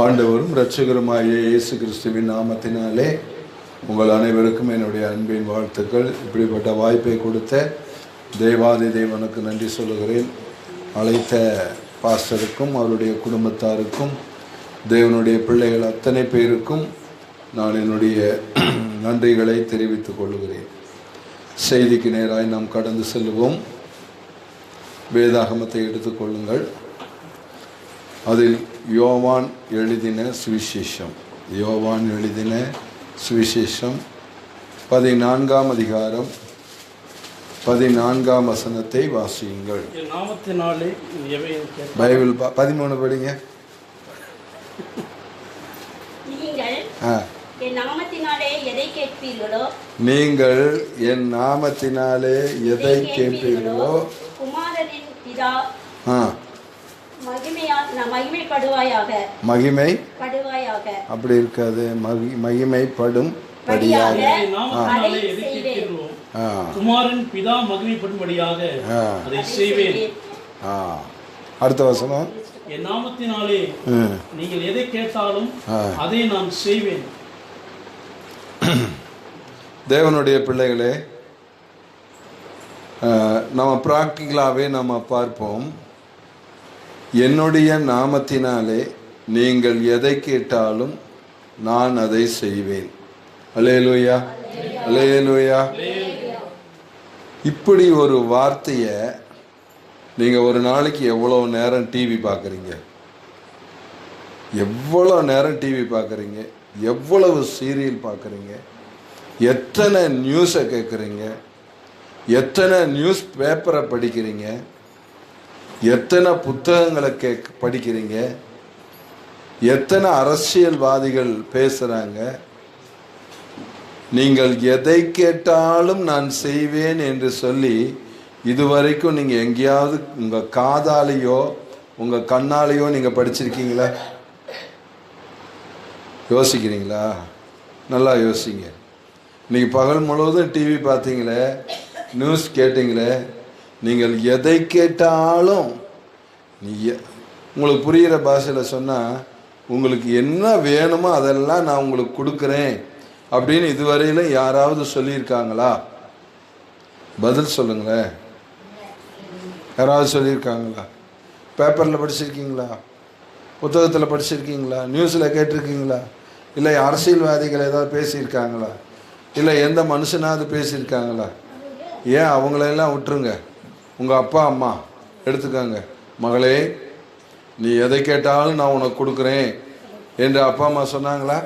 ஆண்டவரும் இரட்சகருமாகிய இயேசு கிறிஸ்துவின் நாமத்தினாலே உங்கள் அனைவருக்கும் என்னுடைய அன்பின் வாழ்த்துக்கள். இப்படிப்பட்ட வாய்ப்பை கொடுத்த தேவாதி தேவனுக்கு நன்றி சொல்லுகிறேன். அழைத்த பாஸ்டருக்கும் அவருடைய குடும்பத்தாருக்கும் தேவனுடைய பிள்ளைகள் அத்தனை பேருக்கும் நான் என்னுடைய நன்றிகளை தெரிவித்துக் கொள்கிறேன். செய்திக்கு நேராய் நாம் கடந்து செல்வோம். வேதாகமத்தை எடுத்துக்கொள்ளுங்கள். அதில் யோவான் எழுதின சுவிசேஷம் 14ஆம் அதிகாரம் 14ஆம் வசனத்தை வாசியுங்கள். பைபிள் 13 படிங்க. நீங்கள் என் நாமத்தினாலே எதை கேட்பீர்களோ குமாரனின் பிதா மகிமைப்படுவாயாக. அப்படி இருக்காது, மகிமைப்படும் படியாக. குமாரன் பிதா மகிமைப்படும்படியாக அதை செய்வேன். அடுத்த வசனம், என் நாமத்தினாலே நீங்கள் எதை கேட்டாலும் அதை நான் செய்வேன். தேவனுடைய பிள்ளைகளே, நம்ம பிராக்டிகலாகவே நம்ம பார்ப்போம். என்னுடைய நாமத்தினாலே நீங்கள் எதை கேட்டாலும் நான் அதை செய்வேன். அல்லேலூயா, அல்லேலூயா. இப்படி ஒரு வார்த்தையை நீங்கள் ஒரு நாளைக்கு எவ்வளோ நேரம் டிவி பார்க்குறீங்க, எவ்வளோ நேரம் டிவி பார்க்குறீங்க, எவ்வளவு சீரியல் பார்க்குறீங்க, எத்தனை நியூஸை கேட்குறீங்க, எத்தனை நியூஸ் பேப்பரை படிக்கிறீங்க, எத்தனை புத்தகங்களை படிக்கிறீங்க, எத்தனை அரசியல்வாதிகள் பேசுகிறாங்க. நீங்கள் எதை கேட்டாலும் நான் செய்வேன் என்று சொல்லி இதுவரைக்கும் நீங்கள் எங்கேயாவது உங்கள் காதாலேயோ உங்கள் கண்ணாலேயோ நீங்கள் படிச்சிருக்கீங்களா? யோசிக்கிறீங்களா? நல்லா யோசிங்க. இன்னைக்கு பகல் முழுவதும் டிவி பார்த்தீங்களே, நியூஸ் கேட்டீங்களே, நீங்கள் எதை கேட்டாலும் உங்களுக்கு புரிகிற பாஷையில் சொன்னால், உங்களுக்கு என்ன வேணுமோ அதெல்லாம் நான் உங்களுக்கு கொடுக்குறேன் அப்படின்னு இதுவரையிலும் யாராவது சொல்லியிருக்காங்களா? பதில் சொல்லுங்களேன். யாராவது சொல்லியிருக்காங்களா? பேப்பரில் படிச்சிருக்கீங்களா? புத்தகத்தில் படிச்சிருக்கீங்களா? நியூஸில் கேட்டிருக்கீங்களா? இல்லை அரசியல்வாதிகள் ஏதாவது பேசியிருக்காங்களா? இல்லை எந்த மனுஷனாவது பேசியிருக்காங்களா? ஏன் அவங்களெல்லாம் விட்டுருங்க. உங்கள் அப்பா அம்மா எடுத்துக்காங்க. மகளே, நீ எதை கேட்டாலும் நான் உனக்கு கொடுக்குறேன் என்று அப்பா அம்மா சொன்னாங்களா?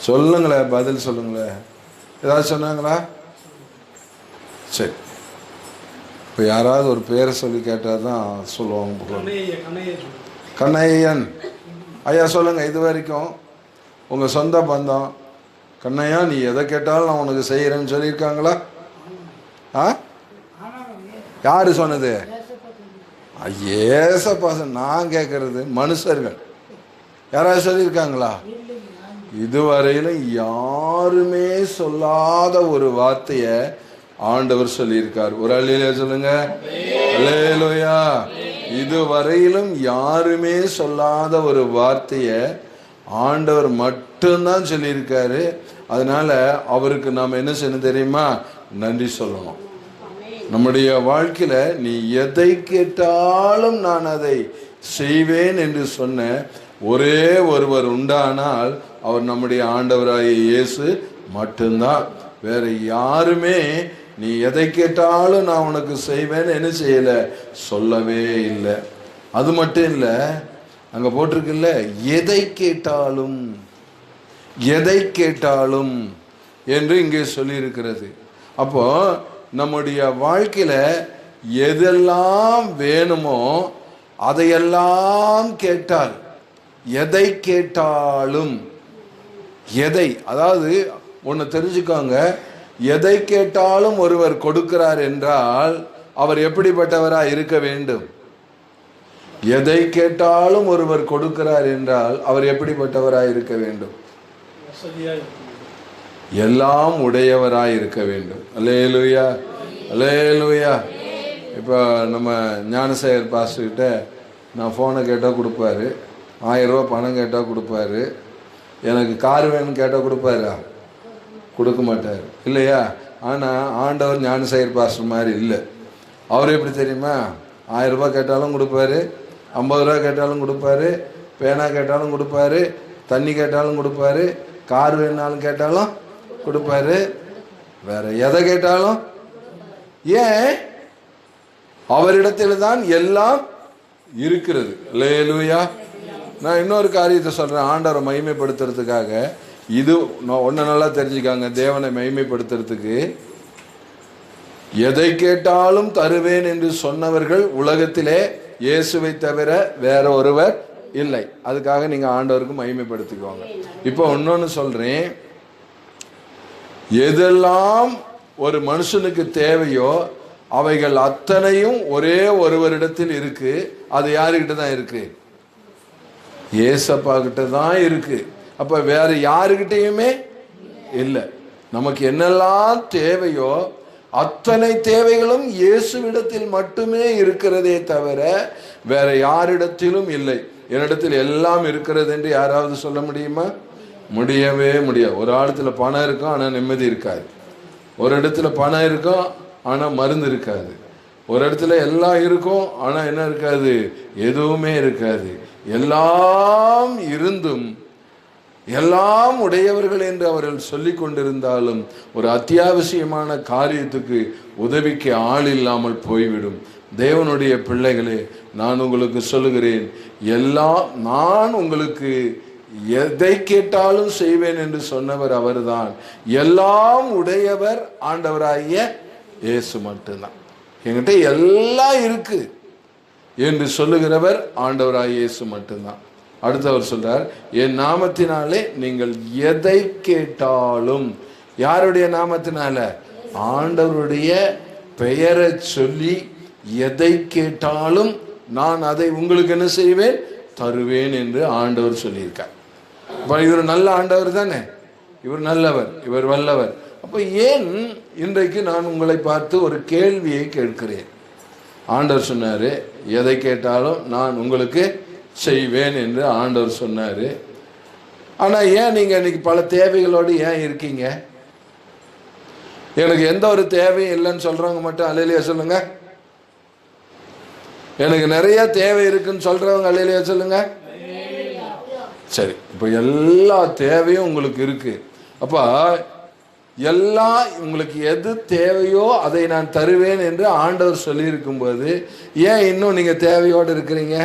சொல்லுங்களேன், பதில் சொல்லுங்களேன். ஏதாவது சொன்னாங்களா? சரி, இப்போ யாராவது ஒரு பேரை சொல்லி கேட்டால் தான் சொல்லுவாங்க. கண்ணையன் ஐயா சொல்லுங்கள். இது வரைக்கும் உங்கள் சொந்த பந்தம் கண்ணையா நீ எதை கேட்டாலும் நான் உனக்கு செய்கிறேன்னு சொல்லியிருக்காங்களா? யாரு சொன்னது? ஏசப்பா. நான் கேட்கறது மனுஷர்கள். யாராவது சொல்லியிருக்காங்களா? இதுவரையிலும் யாருமே சொல்லாத ஒரு வார்த்தையை ஆண்டவர் சொல்லியிருக்கார். ஒரு அல்லேலூயா சொல்லுங்க. அல்லேலூயா. இதுவரையிலும் யாருமே சொல்லாத ஒரு வார்த்தையை ஆண்டவர் மட்டும்தான் சொல்லியிருக்காரு. அதனால அவருக்கு நாம் என்ன செய்யணும் தெரியுமா? நன்றி சொல்லணும். நம்முடைய வாழ்க்கையில் நீ எதை கேட்டாலும் நான் அதை செய்வேன் என்று சொன்ன ஒரே ஒருவர் உண்டானால் அவர் நம்முடைய ஆண்டவராகிய இயேசு மட்டும்தான். வேற யாருமே நீ எதை கேட்டாலும் நான் உனக்கு செய்வேன்னு என்ன செய்யலை, சொல்லவே இல்லை. அது மட்டும் இல்லை, அங்கே போட்டிருக்குல்ல, எதை கேட்டாலும் எதை கேட்டாலும் என்று இங்கே சொல்லியிருக்கிறது. அப்போ நம்முடைய வாழ்க்கையில் எதெல்லாம் வேணுமோ அதையெல்லாம் கேட்டால், எதை கேட்டாலும், எதை, அதாவது ஒன்று தெரிஞ்சுக்கோங்க, எதை கேட்டாலும் ஒருவர் கொடுக்கிறார் என்றால் அவர் எப்படிப்பட்டவராக இருக்க வேண்டும்? எதை கேட்டாலும் ஒருவர் கொடுக்கிறார் என்றால் அவர் எப்படிப்பட்டவராக இருக்க வேண்டும்? எல்லாம் உடையவராய் இருக்க வேண்டும். அல்லேலூயா, அல்லேலூயா. இப்போ நம்ம ஞானசேகர் பாஸ்டர்கிட்ட நான் ஃபோனை கேட்டால் கொடுப்பாரு. 1000 பணம் கேட்டால் கொடுப்பாரு. எனக்கு கார் வேணும்னு கேட்டால் கொடுப்பாரா? கொடுக்க மாட்டார் இல்லையா? ஆனால் ஆண்டவர் ஞானசேகர் பாஸ்டர் மாதிரி இல்லை. அவர் எப்படி தெரியுமா? 1000 ரூபாய் கேட்டாலும் கொடுப்பாரு, 50 ரூபா கேட்டாலும் கொடுப்பாரு, பேனா கேட்டாலும் கொடுப்பாரு, தண்ணி கேட்டாலும் கொடுப்பாரு, கார் வேணாலும் கேட்டாலும் கொடுப்பாரு, வேற எதை கேட்டாலும். ஏன்? அவரிடத்தில் தான் எல்லாம் இருக்கிறது. அல்லேலூயா. நான் இன்னொரு காரியத்தை சொல்றேன், ஆண்டவரை மகிமைப்படுத்துறதுக்காக. இது ஒன்று நல்லா தெரிஞ்சுக்காங்க, தேவனை மகிமைப்படுத்துறதுக்கு எதை கேட்டாலும் தருவேன் என்று சொன்னவர்கள் உலகத்திலே இயேசுவை தவிர வேற ஒருவர் இல்லை. அதுக்காக நீங்க ஆண்டவருக்கு மகிமைப்படுத்திக்குவாங்க. இப்போ இன்னொன்னு சொல்றேன், எதெல்லாம் ஒரு மனுஷனுக்கு தேவையோ அவைகள் அத்தனையும் ஒரே ஒருவரிடத்தில் இருக்கு. அது யாருக்கிட்ட தான் இருக்கு? ஏசப்பா கிட்ட தான் இருக்கு. அப்ப வேற யாருக்கிட்டையுமே இல்லை. நமக்கு என்னெல்லாம் தேவையோ அத்தனை தேவைகளும் இயேசுவிடத்தில் மட்டுமே இருக்கிறதே தவிர வேற யாரிடத்திலும் இல்லை. என்னிடத்தில் எல்லாம் இருக்கிறது என்று யாராவது சொல்ல முடியுமா? முடியவே முடியாது. ஒரு ஆழத்துல பணம் இருக்கும் ஆனா நிம்மதி இருக்காது. ஒரு இடத்துல பணம் இருக்கும் ஆனா மருந்து இருக்காது. ஒரு இடத்துல எல்லாம் இருக்கும் ஆனா என்ன இருக்காது? எதுவுமே இருக்காது. எல்லாம் இருந்தும் எல்லாம் உடையவர்கள் என்று அவர்கள் சொல்லி கொண்டிருந்தாலும் ஒரு அத்தியாவசியமான காரியத்துக்கு உதவிக்கு ஆள் இல்லாமல் போய்விடும். தேவனுடைய பிள்ளைகளே, நான் உங்களுக்கு சொல்லுகிறேன், எல்லாம் நான் உங்களுக்கு எதை கேட்டாலும் செய்வேன் என்று சொன்னவர் அவர்தான். எல்லாம் உடையவர் ஆண்டவராகிய இயேசு மட்டும்தான். என்கிட்ட எல்லாம் இருக்கு என்று சொல்லுகிறவர் ஆண்டவராகிய இயேசு மட்டும்தான். அடுத்தவர் சொல்றார், என் நாமத்தினாலே நீங்கள் எதை கேட்டாலும். யாருடைய நாமத்தினால? ஆண்டவருடைய பெயரை சொல்லி எதை கேட்டாலும் நான் அதை உங்களுக்கு என்ன செய்வேன்? தருவேன் என்று ஆண்டவர் சொல்லியிருக்கார். இவர் நல்ல ஆண்டவர் தானே, இவர் நல்லவர், இவர் வல்லவர். அப்ப ஏன் இன்றைக்கு நான் உங்களை பார்த்து ஒரு கேள்வியை கேட்கிறேன். ஆண்டவர் சொன்னாரு, எதை கேட்டாலும் நான் உங்களுக்கு செய்வேன் என்று ஆண்டவர் சொன்னாரு. ஆனா ஏன் நீங்க இன்னைக்கு பல தேவைகளோடு ஏன் இருக்கீங்க? எனக்கு எந்த ஒரு தேவையும் இல்லைன்னு சொல்றவங்க மட்டும் அல்லேலூயா சொல்லுங்க. எனக்கு நிறைய தேவை இருக்குன்னு சொல்றவங்க அல்லேலூயா சொல்லுங்க. சரி, இப்ப எல்லா தேவையும் உங்களுக்கு இருக்கு. அப்ப எல்லாம் உங்களுக்கு எது தேவையோ அதை நான் தருவேன் என்று ஆண்டவர் சொல்லி இருக்கும் போது ஏன் இன்னும் நீங்க தேவையோடு இருக்கிறீங்க?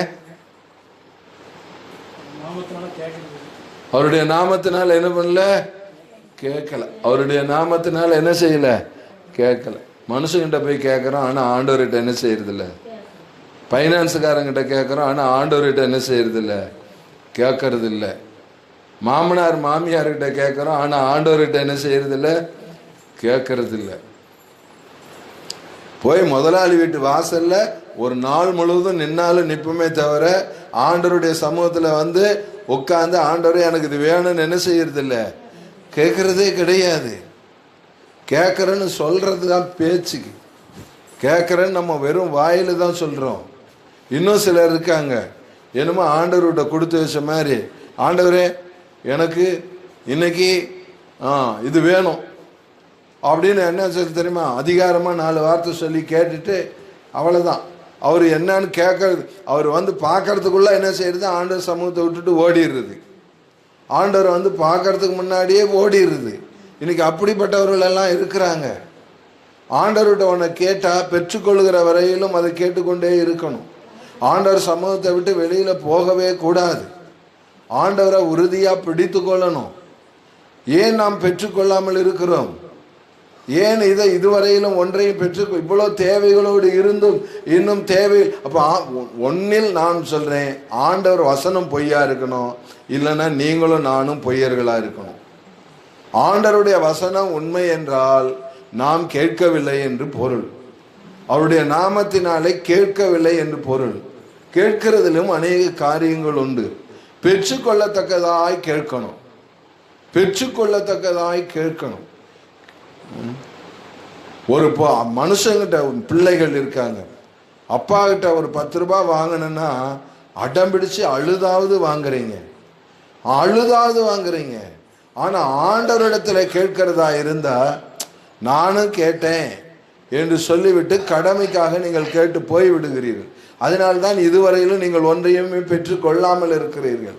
அவருடைய நாமத்தினால என்ன பண்ணல? கேட்கல. அவருடைய நாமத்தினால என்ன செய்யல? கேட்கல. மனுஷங்கிட்ட போய் கேட்கறோம் ஆனா ஆண்டவர்கிட்ட என்ன செய்யறது இல்ல. பைனான்ஸுக்காரங்கிட்ட கேட்கறோம் ஆனா ஆண்டவர்கிட்ட என்ன செய்யறது இல்ல, கேட்கறது இல்லை. மாமனார் மாமியார்கிட்ட கேட்கறோம் ஆனா ஆண்டவர்கிட்ட என்ன செய்யறது இல்லை, கேட்கறது இல்லை. போய் முதலாளி வீட்டு வாசல்ல ஒரு நாள் முழுவதும் நின்னாலும் நிற்புமே தவிர ஆண்டவருடைய சமூகத்துல வந்து உட்காந்து ஆண்டவரே எனக்கு இது வேணும்னு என்ன செய்யறது இல்லை, கேட்கறதே கிடையாது. கேட்கறேன்னு சொல்றது தான் பேச்சுக்கு. கேட்கறேன்னு நம்ம வெறும் வாயில தான் சொல்றோம். இன்னும் சிலர் இருக்காங்க, என்னமோ ஆண்டவர்கிட்ட கொடுத்து வச்ச மாதிரி, ஆண்டவரே எனக்கு இன்னைக்கு இது வேணும் அப்படின்னு என்ன சொல்லி தெரியுமா, அதிகாரமா 4 வார்த்தை சொல்லி கேட்டுட்டு அவ்வளவுதான். அவர் என்னன்னு கேட்கறது, அவர் வந்து பார்க்கறதுக்குள்ள என்ன செய்யறது, ஆண்டவர் சமூகத்தை விட்டுட்டு ஓடிடுறது. ஆண்டவர் வந்து பார்க்கறதுக்கு முன்னாடியே ஓடிடுறது. இன்னைக்கு அப்படிப்பட்டவர்கள் எல்லாம் இருக்கிறாங்க. ஆண்டவர்கிட்ட ஒன்றை கேட்டா பெற்றுக்கொள்கிற வரையிலும் அதை கேட்டுக்கொண்டே இருக்கணும். ஆண்டவர் சமூகத்தை விட்டு வெளியில போகவே கூடாது. ஆண்டவரை உறுதியா பிடித்து கொள்ளணும். ஏன் நாம் பெற்றுக்கொள்ளாமல் இருக்கிறோம்? ஏன் இதை இதுவரையிலும் ஒன்றையும் பெற்று இவ்வளவு தேவைகளோடு இருந்தும் இன்னும் தேவை? அப்ப ஒன்னில் நான் சொல்றேன், ஆண்டவர் வசனம் பொய்யா இருக்கணும், இல்லைன்னா நீங்களும் நானும் பொய்யர்களா இருக்கணும். ஆண்டவருடைய வசனம் உண்மை என்றால் நாம் கேட்கவில்லை என்று பொருள். அவருடைய நாமத்தினாலே கேட்கவில்லை என்று பொருள். கேட்கிறதிலும் அநேக காரியங்கள் உண்டு. பெற்றுக்கொள்ளத்தக்கதாய் கேட்கணும், பெற்றுக்கொள்ளத்தக்கதாய் கேட்கணும். ஒரு மனுஷங்கிட்ட பிள்ளைகள் இருக்காங்க, அப்பா கிட்ட ஒரு 10 ரூபாய் வாங்கணும்னா அடம் பிடிச்சு அழுதாவது வாங்குறீங்க. ஆனா ஆண்டவரிடத்துல கேட்கிறதா இருந்தா நானும் கேட்டேன் என்று சொல்லிவிட்டு கடமைக்காக நீங்கள் கேட்டு போய் விடுகிறீர்கள். அதனால்தான் இதுவரையிலும் நீங்கள் ஒன்றையுமே பெற்றுக்கொள்ளாமல் இருக்கிறீர்கள்.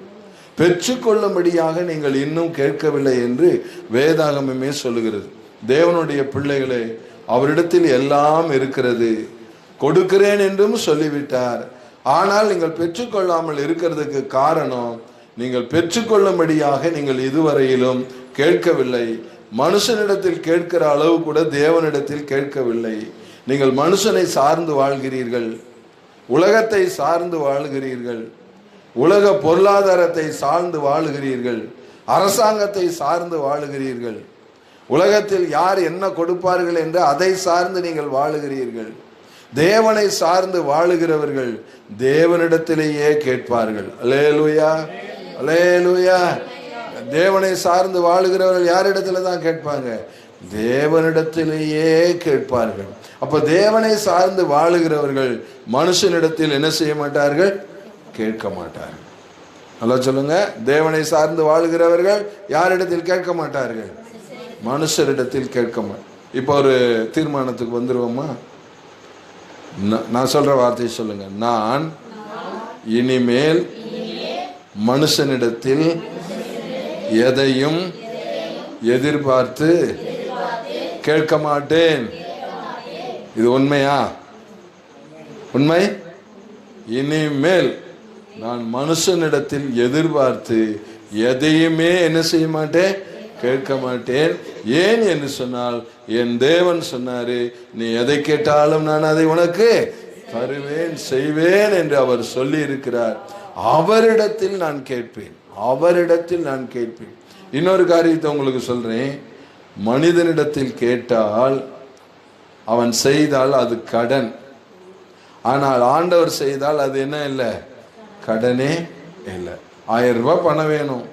பெற்றுக்கொள்ளும்படியாக நீங்கள் இன்னும் கேட்கவில்லை என்று வேதாகமமே சொல்லுகிறது. தேவனுடைய பிள்ளைகளே, அவரிடத்தில் எல்லாம் இருக்கிறது, கொடுக்கிறேன் என்றும் சொல்லிவிட்டார். ஆனால் நீங்கள் பெற்றுக்கொள்ளாமல் இருக்கிறதுக்கு காரணம், நீங்கள் பெற்றுக்கொள்ளும்படியாக நீங்கள் இதுவரையிலும் கேட்கவில்லை. மனுஷனிடத்தில் கேட்கிற அளவு கூட தேவனிடத்தில் கேட்கவில்லை. நீங்கள் மனுஷனை சார்ந்து வாழ்கிறீர்கள், உலகத்தை சார்ந்து வாழ்கிறீர்கள், உலக பொருளாதாரத்தை சார்ந்து வாழுகிறீர்கள், அரசாங்கத்தை சார்ந்து வாழுகிறீர்கள், உலகத்தில் யார் என்ன கொடுப்பார்கள் என்று அதை சார்ந்து நீங்கள் வாழுகிறீர்கள். தேவனை சார்ந்து வாழுகிறவர்கள் தேவனிடத்திலேயே கேட்பார்கள். அல்லேலூயா, அல்லேலூயா. தேவனை சார்ந்து வாழுகிறவர்கள் யாரிடத்துல தான் கேட்பாங்க? தேவனிடத்திலேயே கேட்பார்கள். அப்ப தேவனை சார்ந்து வாழுகிறவர்கள் மனுஷனிடத்தில் என்ன செய்ய மாட்டார்கள்? கேட்க மாட்டார்கள். நல்லா சொல்லுங்க. தேவனை சார்ந்து வாழுகிறவர்கள் யாரிடத்தில் கேட்க மாட்டார்கள்? மனுஷரிடத்தில் கேட்க மாட்டார். இப்போ ஒரு தீர்மானத்துக்கு வந்துருவோமா? நான் சொல்ற வார்த்தையை சொல்லுங்க. நான் இனிமேல் மனுஷனிடத்தில் எதையும் எதிர்பார்த்து கேட்க மாட்டேன். இது உண்மையா? உண்மை. இனிமேல் நான் மனுஷனிடத்தில் எதிர்பார்த்து எதையுமே என்ன செய்ய மாட்டேன்? கேட்க மாட்டேன். ஏன் என்று சொன்னால், என் தேவன் சொன்னாரு, நீ எதை கேட்டாலும் நான் அதை உனக்கு தருவேன், செய்வேன் என்று அவர் சொல்லி இருக்கிறார். அவரிடத்தில் நான் கேட்பேன், அவரிடத்தில் நான் கேட்பேன். இன்னொரு காரியத்தை உங்களுக்கு சொல்றேன். மனிதனிடத்தில் கேட்டால் அவன் செய்தால் அது கடன். ஆனால் ஆண்டவர் செய்தால் அது என்ன இல்லை? கடனே இல்லை. 1000 ரூபாய் பணம் வேணும்,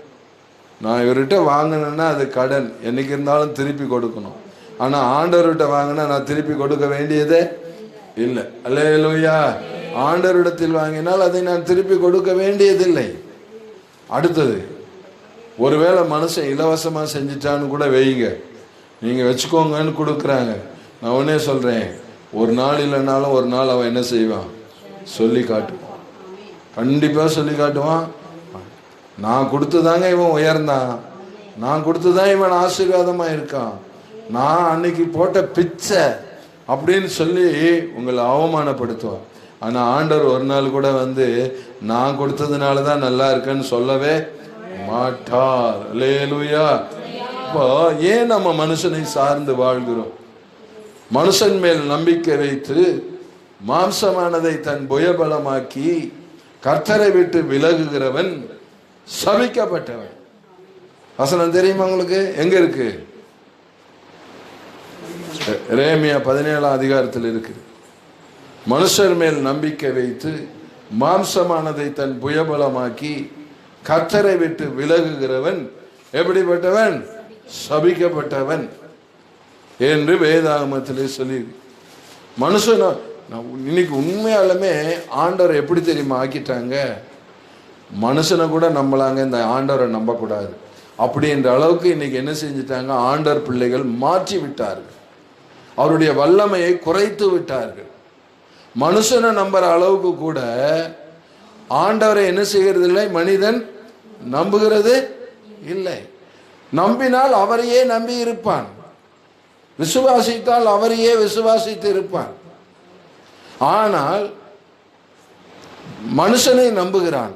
நான் இவர்கிட்ட வாங்கினேன்னா அது கடன், என்னைக்கு இருந்தாலும் திருப்பி கொடுக்கணும். ஆனால் ஆண்டவர்கிட்ட வாங்கினா நான் திருப்பி கொடுக்க வேண்டியதே இல்லை. அல்லேலூயா. ஆண்டவரிடத்தில் வாங்கினால் அதை நான் திருப்பி கொடுக்க வேண்டியதில்லை. அடுத்தது, ஒருவேளை மனுஷன் இலவசமாக செஞ்சிட்டான்னு கூட வைங்க, நீங்கள் வச்சுக்கோங்கன்னு கொடுக்குறாங்க. நான் உடனே சொல்கிறேன், ஒரு நாள் இல்லைனாலும் ஒரு நாள் அவன் என்ன செய்வான்? சொல்லி காட்டுவான். கண்டிப்பாக சொல்லி காட்டுவான். நான் கொடுத்துதாங்க இவன் உயர்ந்தான், நான் கொடுத்துதான் இவன் ஆசீர்வாதமாக இருக்கான், நான் அன்னைக்கு போட்ட பிச்சை அப்படின்னு சொல்லி உங்களை அவமானப்படுத்துவான். ஆனால் ஆண்டவர் ஒரு நாள் கூட வந்து நான் கொடுத்ததுனால தான் நல்லா இருக்கேன்னு சொல்லவே மாட்டார். அல்லேலூயா. இப்போ ஏன் நம்ம மனுஷனை சார்ந்து வாழ்கிறோம்? மனுஷன் மேல் நம்பிக்கை வைத்து மாம்சமானதை தன் புயபலமாக்கி கர்த்தரை விட்டு விலகுகிறவன் சபிக்கப்பட்டவன். வசனம் தெரியுமா உங்களுக்கு? எங்க இருக்கு? எரேமியா 17ஆம் அதிகாரத்தில் இருக்கு. மனுஷர் மேல் நம்பிக்கை வைத்து மாம்சமானதை தன் புயபலமாக்கி கர்த்தரை விட்டு விலகுகிறவன் எப்படிப்பட்டவன்? சபிக்கப்பட்டவன் என்று வேதாகமத்திலே சொல்லி. மனுஷன் இன்னைக்கு உண்மையாலுமே ஆண்டவரை எப்படி தெரியுமா ஆக்கிட்டாங்க? மனுஷனை கூட நம்பலாங்க, இந்த ஆண்டவரை நம்பக்கூடாது அப்படின்ற அளவுக்கு இன்னைக்கு என்ன செஞ்சிட்டாங்க? ஆண்டவர் பிள்ளைகள் மாற்றி விட்டார்கள், அவருடைய வல்லமையை குறைத்து விட்டார்கள். மனுஷனை நம்புற அளவுக்கு கூட ஆண்டவரை என்ன செய்கிறது இல்லை, மனிதன் நம்புகிறது இல்லை. நம்பினால் அவரையே நம்பி இருப்பான், விசுவாசித்தால் அவரையே விசுவாசித்து இருப்பான். ஆனால் மனுஷனை நம்புகிறான்,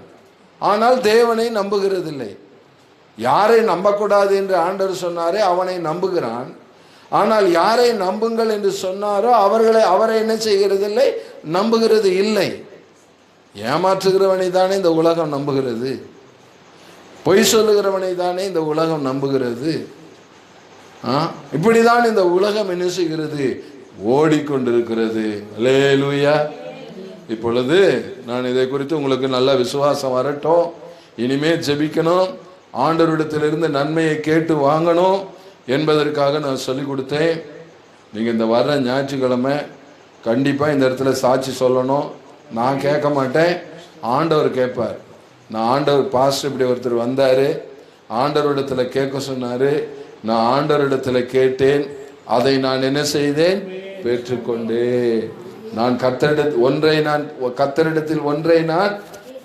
ஆனால் தேவனை நம்புகிறதில்லை. யாரை நம்பக்கூடாது என்று ஆண்டவர் சொன்னாரே அவனை நம்புகிறான். ஆனால் யாரை நம்புங்கள் என்று சொன்னாரோ அவரை என்ன செய்கிறதில்லை, நம்புகிறது இல்லை. ஏமாற்றுகிறவனை தானே இந்த உலகம் நம்புகிறது, பொய் சொல்லுகிறவனை தானே இந்த உலகம் நம்புகிறது. இப்படிதான் இந்த உலகம் என்ன செய்கிறது? ஓடிக்கொண்டிருக்கிறது. அல்லேலூயா. இப்பொழுது நான் இதை குறித்து உங்களுக்கு நல்ல விசுவாசம் வரட்டும். இனிமே ஜெபிக்கணும், ஆண்டவரிடத்திலிருந்து நன்மையை கேட்டு வாங்கணும் என்பதற்காக நான் சொல்லிக் கொடுத்தேன். நீங்கள் இந்த வர்ற ஞாயிற்றுக்கிழமை கண்டிப்பாக இந்த இடத்துல சாட்சி சொல்லணும். நான் கேட்க மாட்டேன், ஆண்டவர் கேட்பார். நான் ஆண்டவர் பாஸ்டர் இப்படி ஒருத்தர் வந்தார், ஆண்டவரிடத்தில் கேட்க சொன்னார், நான் ஆண்டவரிடத்தில் கேட்டேன், அதை நான் என்ன செய்தேன்? பெற்றுக்கொண்டேன். நான் கர்த்தரிடத்தில் ஒன்றை நான்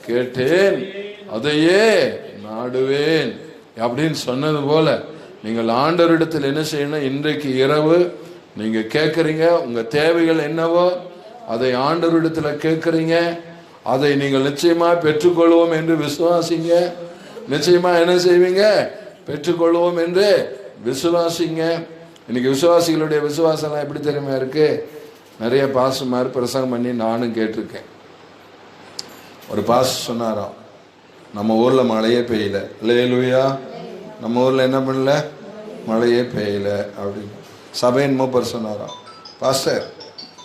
கேட்டேன், அதையே நாடுவேன் அப்படின்னு சொன்னது போல நீங்கள் ஆண்டவரிடத்தில் என்ன செய்யணும்? இன்றைக்கு இரவு நீங்க கேட்குறீங்க, உங்க தேவைகள் என்னவோ அதை ஆண்டவரிடத்தில் கேட்குறீங்க, அதை நீங்கள் நிச்சயமா பெற்றுக்கொள்வோம் என்று விசுவாசிங்க. நிச்சயமா என்ன செய்வீங்க? பெற்றுக்கொள்வோம் என்று விசுவாசிங்க. இன்னைக்கு விசுவாசிகளுடைய விசுவாசம்லாம் எப்படி தெரியுமா இருக்கு? நிறைய பாஸ்டர்மார் பிரசங்கம் பண்ணி நானும் கேட்டிருக்கேன். ஒரு பாஸ்டர் சொன்னாராம், நம்ம ஊர்ல மழையே பெய்யல. அல்லேலூயா. நம்ம ஊர்ல என்ன பண்ணல? மழையே பெய்யல அப்படின்னு சபையின் மூப்பர் சொன்னாராம், பாஸ்டர்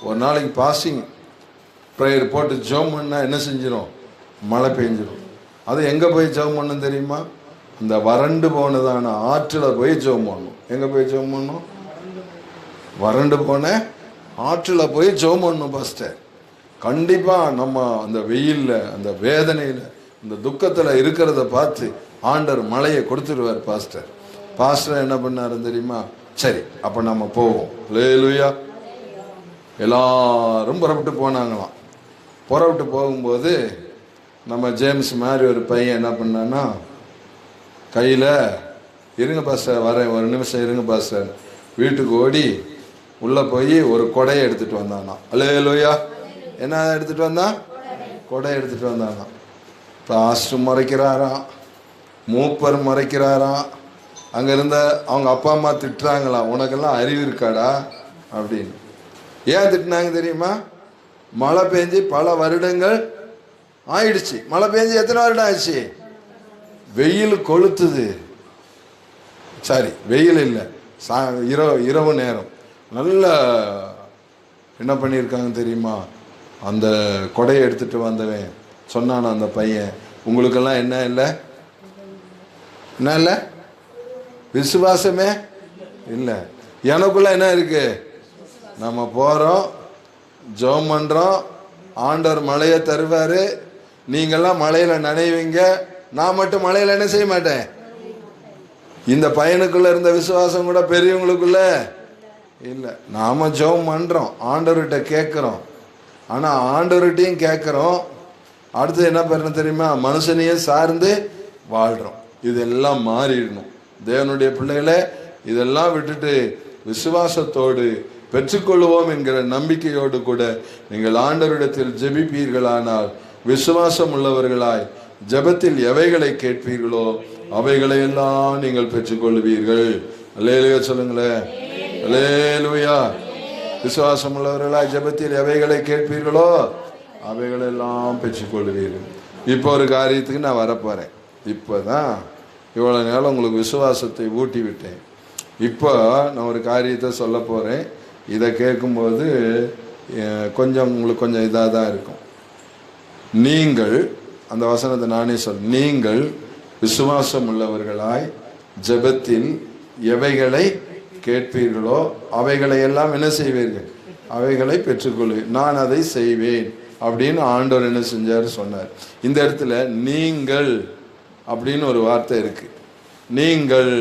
ஒரு நாளைக்கு பாசிங் ப்ரேயர் போட்டு ஜெபம் பண்ணா என்ன செஞ்சிடும்? மழை பெஞ்சிடும். அது எங்க போய் ஜெபம் பண்ணணும் தெரியுமா? இந்த வறண்டு போனதான ஆற்றுல போய் ஜெபம் பண்ணணும். எங்க போய் ஜெபம் பண்ணணும்? வறண்டு போன ஆற்றுல போய் ஜெபம் பண்ணணும் பாஸ்டர். கண்டிப்பா நம்ம அந்த வெயில்ல, அந்த வேதனையில, இந்த துக்கத்துல இருக்கிறத பார்த்து ஆண்டவர் மழையை கொடுத்துருவார் பாஸ்டர். பாஸ்டர் என்ன பண்ணாரு தெரியுமா? சரி அப்ப நம்ம போவோம். அல்லேலூயா. எல்லாரும் புறப்பட்டு போனாங்களாம். புறப்பட்டு போகும்போது நம்ம ஜேம்ஸ் மாதிரி ஒரு பையன் என்ன பண்ணான்னா, கையில இருங்க பாஸ்டர் வரேன், ஒரு நிமிஷம் இருங்க பாஸ்டர், வீட்டுக்கு ஓடி உள்ள போய் ஒரு கொடையை எடுத்துட்டு வந்தானா. அல்லேலூயா. என்ன எடுத்துட்டு வந்தான்? கொடை எடுத்துட்டு வந்தானா. பாஸ்டர் முறைக்கிறாராம், மூப்பர் முறைக்கிறாராம். அங்க இருந்த அவங்க அப்பா அம்மா திட்டுறாங்களாம், உனக்கெல்லாம் அறிவு இருக்காடா அப்படின்னு. ஏன் திட்டினாங்க தெரியுமா? மழை பெஞ்சு பல வருடங்கள் ஆயிடுச்சு. மழை பெஞ்சு எத்தனை வருடம் ஆயிடுச்சு? வெயில் கொளுத்துது. சரி வெயில் இல்லை, இரவு நேரம் நல்ல என்ன பண்ணியிருக்காங்க தெரியுமா? அந்த கொடையை எடுத்துட்டு வந்தவன் சொன்னான், அந்த பையன், உங்களுக்கெல்லாம் என்ன இல்லை? என்ன இல்லை? விசுவாசமே இல்லை. எனக்குள்ள என்ன இருக்கு? நம்ம போறோம், ஜெபம் பண்றோம், ஆண்டவர் மழையை தருவாரு, நீங்கெல்லாம் மழையில நனைவீங்க, நான் மட்டும் மழையில என்ன செய்ய மாட்டேன். இந்த பையனுக்குள்ள இருந்த விசுவாசம் கூட பெரியவங்களுக்குள்ள இல்லை. நாம ஜெபம் பண்றோம், ஆண்டவர்கிட்ட கேட்கிறோம், ஆனா ஆண்டவர்கிட்டையும் கேட்கிறோம், அடுத்து என்ன பண்ணணும் தெரியுமா? மனுஷனையே சார்ந்து வாழ்றோம். இதெல்லாம் மாறிடணும். தேவனுடைய பிள்ளைகளே, இதெல்லாம் விட்டுட்டு விசுவாசத்தோடு பெற்றுக்கொள்வோம் என்கிற நம்பிக்கையோடு கூட நீங்கள் ஆண்டவரிடத்தில் ஜெபிப்பீர்களானால், விசுவாசம் உள்ளவர்களாய் ஜெபத்தில் எவைகளை கேட்பீர்களோ அவைகளை எல்லாம் நீங்கள் பெற்றுக்கொள்வீர்கள். அல்லேலூயா சொல்லுங்களேன். அல்லேலூயா. விசுவாசம் உள்ளவர்களாய் ஜெபத்தில் எவைகளை கேட்பீர்களோ அவைகளெல்லாம் பெற்றுக்கொள்வீர்கள். இப்போ ஒரு காரியத்துக்கு நான் வரப்போறேன். இப்போதான் இவ்வளோ நேரம் உங்களுக்கு விசுவாசத்தை ஊட்டி விட்டேன். இப்போ நான் ஒரு காரியத்தை சொல்ல போகிறேன். இதை கேட்கும்போது கொஞ்சம் உங்களுக்கு கொஞ்சம் இதாக தான் இருக்கும். நீங்கள் அந்த வசனத்தை நானே நீங்கள் விசுவாசம் உள்ளவர்களாய் ஜெபத்தில் எவைகளை கேட்பீர்களோ அவைகளை எல்லாம் என்ன செய்வீர்கள்? அவைகளை பெற்றுக்கொள்வீர்கள். நான் அதை செய்வேன் அப்படின்னு ஆண்டவர் என்ன செஞ்சார் சொன்னார். இந்த இடத்துல நீங்கள் அப்படின்னு ஒரு வார்த்தை இருக்கு. நீங்கள்,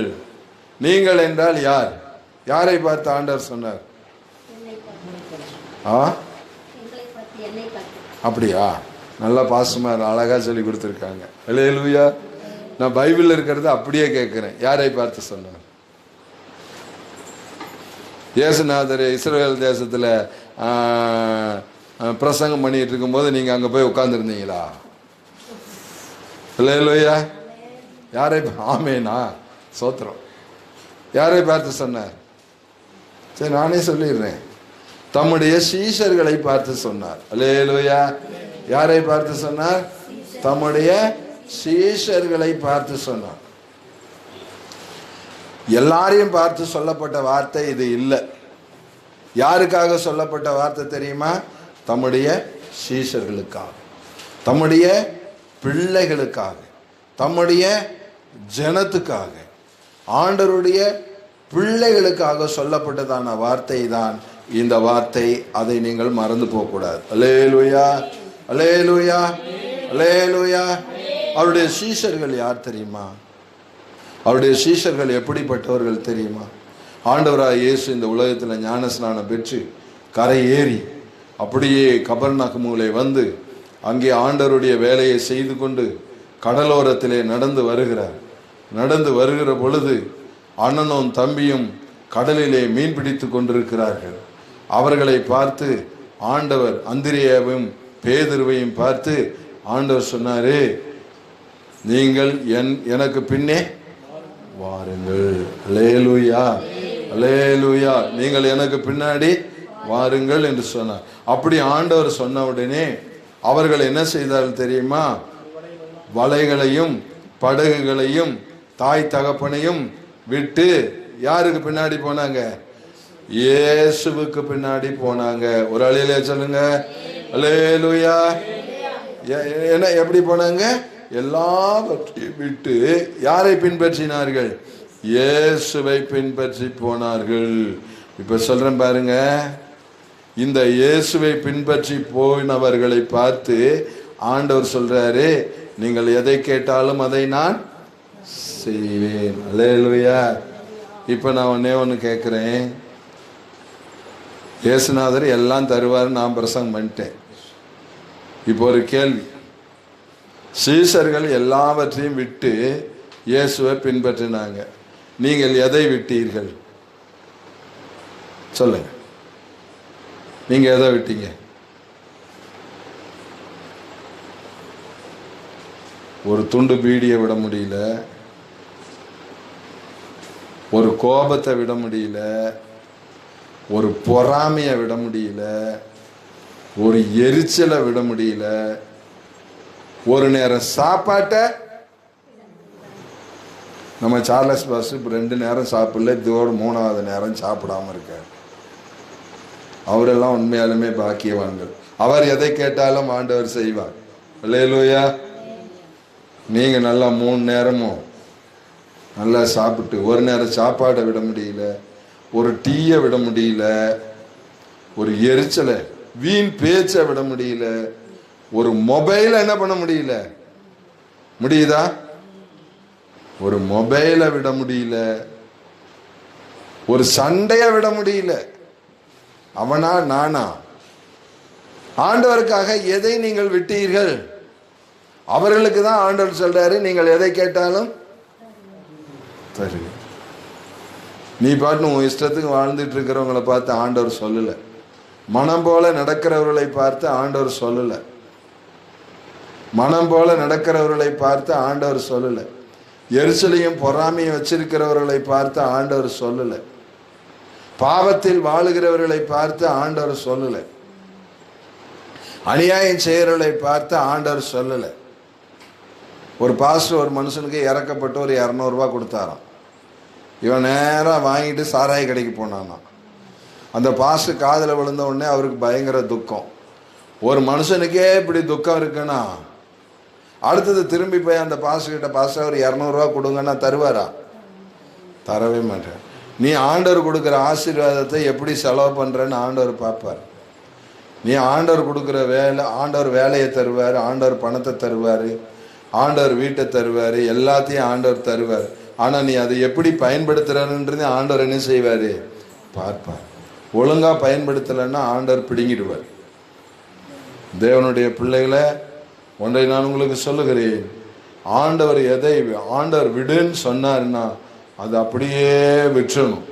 நீங்கள் என்றால் யார்? யாரை பார்த்து ஆண்டவர் சொன்னார்? அப்படியா? நல்லா பாசமா அழகா சொல்லி கொடுத்துருக்காங்க. அல்லேலூயா. நான் பைபிள்ல இருக்கிறத அப்படியே கேட்கிறேன். யாரை பார்த்து சொன்னார்? இயேசுநாதர் இஸ்ரவேல் தேசத்துல பிரசங்கம் பண்ணிட்டு இருக்கும்போது நீங்க அங்க போய் உட்கார்ந்துருந்தீங்களா? அல்லேலூயா. யாரை? ஆமேனா, சோத்திரம். யாரை பார்த்து சொன்னார்? சரி நானே சொல்லிடுறேன். தம்முடைய சீஷர்களை பார்த்து சொன்னார். அல்லேலூயா. யாரை பார்த்து சொன்னார்? தம்முடைய சீஷர்களை பார்த்து சொன்னார். எல்லாரையும் பார்த்து சொல்லப்பட்ட வார்த்தை இது இல்லை. யாருக்காக சொல்லப்பட்ட வார்த்தை தெரியுமா? தம்முடைய சீஷர்களுக்காக, தம்முடைய பிள்ளைகளுக்காக, தம்முடைய ஜனத்துக்காக, ஆண்டவருடைய பிள்ளைகளுக்காக சொல்லப்பட்டதான வார்த்தை தான் இந்த வார்த்தை. அதை நீங்கள் மறந்து போகக்கூடாது. அல்லேலூயா. அல்லேலூயா. அல்லேலூயா. அவருடைய சீஷர்கள் யார் தெரியுமா? அவருடைய சீஷர்கள் எப்படிப்பட்டவர்கள் தெரியுமா? ஆண்டவராய் இயேசு இந்த உலகத்தில் ஞானஸ்நானம் பெற்று கரை ஏறி அப்படியே கபர்நகூமிலே வந்து அங்கே ஆண்டவருடைய வேலையை செய்து கொண்டு கடலோரத்திலே நடந்து வருகிறார். நடந்து வருகிற பொழுது அண்ணனும் தம்பியும் கடலிலே மீன் பிடித்து கொண்டிருக்கிறார்கள். அவர்களை பார்த்து ஆண்டவர் அந்திரேயாவையும் பேதுருவையும் பார்த்து ஆண்டவர் சொன்னாரே, நீங்கள் எனக்கு பின்னே வாருங்கள். அல்லேலூயா, அல்லேலூயா. நீங்கள் எனக்கு பின்னாடி வாருங்கள் என்று சொன்னார். அப்படி ஆண்டவர் சொன்ன உடனே அவர்கள் என்ன செய்தார்கள் தெரியுமா? வலைகளையும் படகுகளையும் தாய் தகப்பனையும் விட்டு யாருக்கு பின்னாடி போனாங்க? இயேசுவுக்கு பின்னாடி போனாங்க. ஒரு அலையிலே சொல்லுங்க அல்லேலூயா. என்ன எப்படி போனாங்க? எல்லாவற்றையும் விட்டு யாரை பின்பற்றினார்கள்? இயேசுவை பின்பற்றி போனார்கள். இப்ப சொல்றேன் பாருங்க, இந்த இயேசுவை பின்பற்றி போனவர்களை பார்த்து ஆண்டவர் சொல்றாரு, நீங்கள் எதை கேட்டாலும் அதை நான் செய்வேன். அல்லேலூயா. இப்ப நான் ஒண்ணு கேட்கிறேன். இயேசுநாதர் எல்லாம் தருவார், நான் பிரசங்கம் பண்ணிட்டேன். இப்போ ஒரு கேள்வி, சீஷர்கள் எல்லாவற்றையும் விட்டு இயேசுவை பின்பற்றினாங்க. நீங்கள் எதை விட்டீர்கள்? சொல்லுங்க, நீங்க எதை விட்டீங்க? ஒரு துண்டு பீடியை விட முடியல, ஒரு கோபத்தை விட முடியல, ஒரு பொறாமையை விட முடியல, ஒரு எரிச்சலை விட முடியல, ஒரு நேரம் சாப்பாட்டை. நம்ம சார்லஸ் பாஸ் 2 நேரம் சாப்பிடல, இதோடு 3வது நேரம் சாப்பிடாம இருக்கார். அவரெல்லாம் உண்மையாலுமே பாக்கியவான்கள். அவர் எதை கேட்டாலும் ஆண்டவர் செய்வார். அல்லேலூயா. நீங்க நல்லா 3 நேரமும் நல்லா சாப்பிட்டு ஒரு நேரம் சாப்பாடை விட முடியல, ஒரு டீயை விட முடியல, ஒரு எரிச்சலை வீண் பேச்சை விட முடியல, ஒரு மொபைலை என்ன பண்ண முடியல? முடியுதா? ஒரு மொபைலை விட முடியல, ஒரு சண்டையை விட முடியல. அவனா நானா? ஆண்டவருக்காக எதை நீங்கள் விட்டீர்கள்? அவர்களுக்கு தான் ஆண்டவர் சொல்றாரு, நீங்கள் எதை கேட்டாலும் தரு. நீ பாட்டு உன் இஷ்டத்துக்கு வாழ்ந்துட்டு இருக்கிறவங்களை பார்த்து ஆண்டவர் சொல்லல. மனம் போல நடக்கிறவர்களை பார்த்து ஆண்டவர் சொல்லல. மனம் போல நடக்கிறவர்களை பார்த்து ஆண்டவர் சொல்லல. எரிச்சலையும் பொறாமையும் வச்சிருக்கிறவர்களை பார்த்து ஆண்டவர் சொல்லல. பாவத்தில் வாழுகிறவர்களை பார்த்து ஆண்டவர் சொல்லல. அநியாயம் செய்யறவர்களை பார்த்து ஆண்டவர் சொல்லல. ஒரு பாஸ்டர் ஒரு மனுஷனுக்கு இறக்கப்பட்டு ஒரு 200 ரூபாய் கொடுத்தாராம். இவன் நேராக வாங்கிட்டு சாராய கடைக்கு போனானா. அந்த பாஸ்டர் காதில் விழுந்த உடனே அவருக்கு பயங்கர துக்கம். ஒரு மனுஷனுக்கே இப்படி துக்கம் இருக்குன்னா அடுத்தது திரும்பி போய் அந்த பாஸ்டர் கிட்ட, பாஸ்டர் ஒரு 200 ரூபா கொடுங்கன்னா தருவாரா? தரவே மாட்டார். நீ ஆண்டவர் கொடுக்குற ஆசீர்வாதத்தை எப்படி செலவு பண்ணுறன்னு ஆண்டவர் பார்ப்பார். நீ ஆண்டவர் கொடுக்குற ஆண்டவர் வேலையை தருவார், ஆண்டவர் பணத்தை தருவார், ஆண்டவர் வீட்டை தருவார், எல்லாத்தையும் ஆண்டவர் தருவார். ஆனால் நீ அதை எப்படி பயன்படுத்துறன்றது ஆண்டவர் என்ன செய்வார்? பார்ப்பார். ஒழுங்காக பயன்படுத்தலைன்னா ஆண்டவர் பிடுங்கிடுவார். தேவனுடைய பிள்ளைகளை ஒன்றை நான் உங்களுக்கு சொல்லுகிறேன். ஆண்டவர் விடுன்னு சொன்னார்னா அது அப்படியே விட்டுறணும்.